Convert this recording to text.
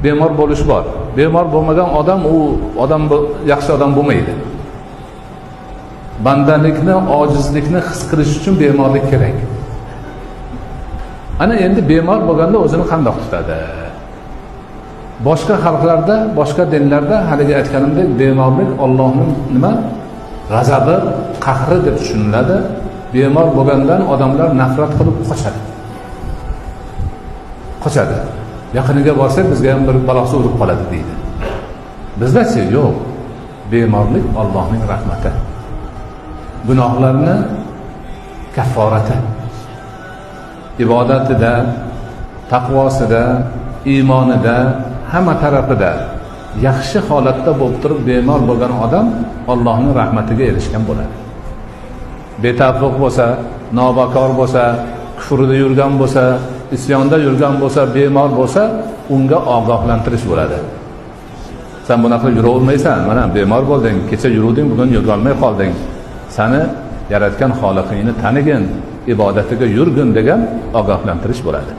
bemor bo'lish bor. Bemor bo'lmagan odam u odam yaxshi odam bo'lmaydi. Bandalikni, ojizlikni his qilish uchun bemorlik kerak. Ana endi bemor bo'lganda o'zini qanday tutadi? Boshqa xalqlarda, boshqa dinlarda haligi aytganimdek bemorlik Allohning nima? G'azabi, qahri deb tushuniladi. Bemor bo'lgandan odamlar nafrat qilib qochadi. Yaqiniga borsak bizga ham bir balosi urib qoladi deydi. Bizda-chi yo'q. Bemorlik Allohning rahmati. Gunohlarni kafforati. Ibodatida, taqvosida, iymonida, hamma tarafida yaxshi holatda bo'lib turib bemor bo'lgan odam Allohning rahmatiga erishgan bo'ladi. Betafriq bo'lsa, nobakor bo'lsa, kufrda yurgan bo'lsa, isyonda yurgan bo'lsa, bemor bo'lsa, unga ogohlantirish bo'ladi. Sen bunaqa yura olmaysan, mana bemor bo'lding, kecha yuruvding, bugun yura olmay qolding. Seni yaratgan Xoliqingni tanigin, ibodatiga yurgin degan ogohlantirish bo'ladi.